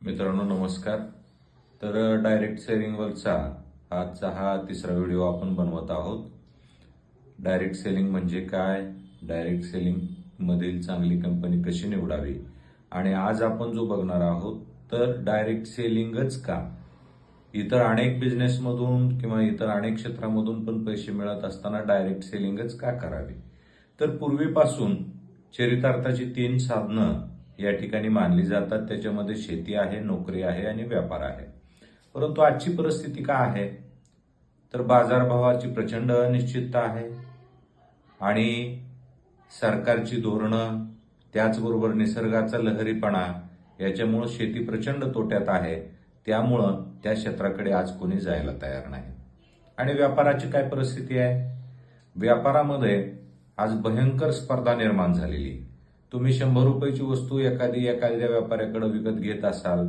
मित्रांनो नमस्कार. तर डायरेक्ट सेलिंगवरचा आजचा हा तिसरा व्हिडिओ आपण बनवत आहोत. डायरेक्ट सेलिंग म्हणजे काय, डायरेक्ट सेलिंग मधील चांगली कंपनी कशी निवडावी, आणि आज आपण जो बघणार आहोत तर डायरेक्ट सेलिंगच का, इतर अनेक बिझनेसमधून किंवा इतर अनेक क्षेत्रामधून पण पैसे मिळत असताना डायरेक्ट सेलिंगच का करावी. तर पूर्वीपासून चरितार्थाची 3 साधनं या ठिकाणी मानली जातात. त्याच्यामध्ये शेती आहे, नोकरी आहे आणि व्यापार आहे. परंतु आजची परिस्थिती काय आहे, तर बाजारभावाची प्रचंड अनिश्चितता आहे आणि सरकारची धोरणं, त्याचबरोबर निसर्गाचा लहरीपणा याच्यामुळं शेती प्रचंड तोट्यात आहे. त्यामुळं त्या क्षेत्राकडे आज कोणी जायला तयार नाही. आणि व्यापाराची काय परिस्थिती आहे, व्यापारामध्ये आज भयंकर स्पर्धा निर्माण झालेली. तुम्ही 100 रुपयाची वस्तू एखाद्या व्यापाऱ्याकडे विकत घेत असाल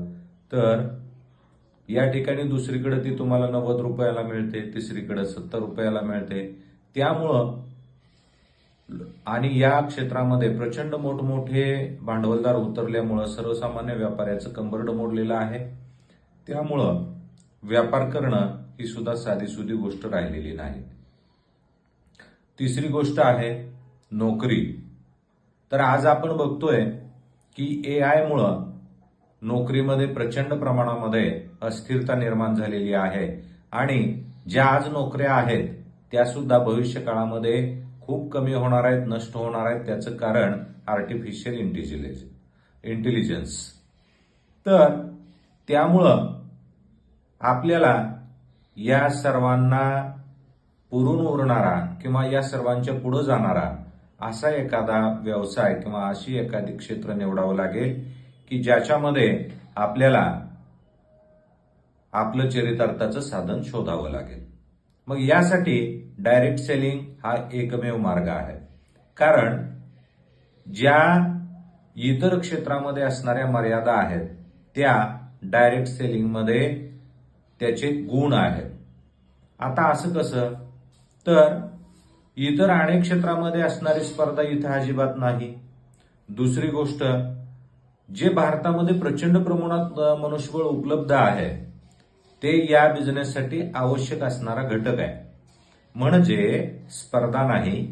तर या ठिकाणी दुसरीकडे ती तुम्हाला 90 रुपयाला मिळते, तिसरीकडे 70 रुपयाला मिळते. त्यामुळं आणि या क्षेत्रामध्ये प्रचंड मोठमोठे भांडवलदार उतरल्यामुळं सर्वसामान्य व्यापाऱ्याचं कंबरडं मोडलेलं आहे. त्यामुळं व्यापार करणं ही सुद्धा साधीसुधी गोष्ट राहिलेली नाही. तिसरी गोष्ट आहे नोकरी. तर आज आपण बघतोय की AI मुळं नोकरीमध्ये प्रचंड प्रमाणामध्ये अस्थिरता निर्माण झालेली आहे आणि ज्या आज नोकऱ्या आहेत त्या सुद्धा भविष्य काळामध्ये खूप कमी होणार आहेत, नष्ट होणार आहेत. त्याचं कारण आर्टिफिशियल इंटेलिजन्स. तर त्यामुळं आपल्याला या सर्वांना पुरून उरणारा किंवा या सर्वांच्या पुढे जाणारा असा एखादा व्यवसाय किंवा अशी एखादी क्षेत्र निवडावं लागेल की ज्याच्यामध्ये आपल्याला आपलं चरितार्थाचं साधन शोधावं लागेल. मग यासाठी डायरेक्ट सेलिंग हा एकमेव मार्ग आहे. कारण ज्या इतर क्षेत्रामध्ये असणाऱ्या मर्यादा आहेत त्या डायरेक्ट सेलिंगमध्ये त्याचे गुण आहेत. आता असं कसं, तर इतर अनेक क्षेत्रामध्ये असणारी स्पर्धा इथं अजिबात नाही. दुसरी गोष्ट, जे भारतामध्ये प्रचंड प्रमाणात मनुष्यबळ उपलब्ध आहे ते या बिझनेससाठी आवश्यक असणारा घटक आहे. म्हणजे स्पर्धा नाही,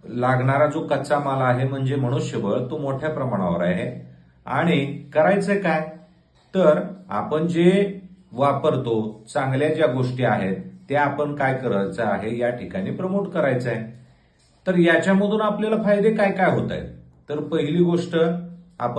लागणारा जो कच्चा माल आहे म्हणजे मनुष्यबळ तो मोठ्या प्रमाणावर आहे. आणि करायचं काय, तर आपण जे वापरतो चांगल्या ज्या गोष्टी आहेत त्या आपण काय करायचं आहे या ठिकाणी प्रमोट करायचं आहे. तर याच्यामधून आपल्याला फायदे काय काय होत आहेत, तर पहिली गोष्ट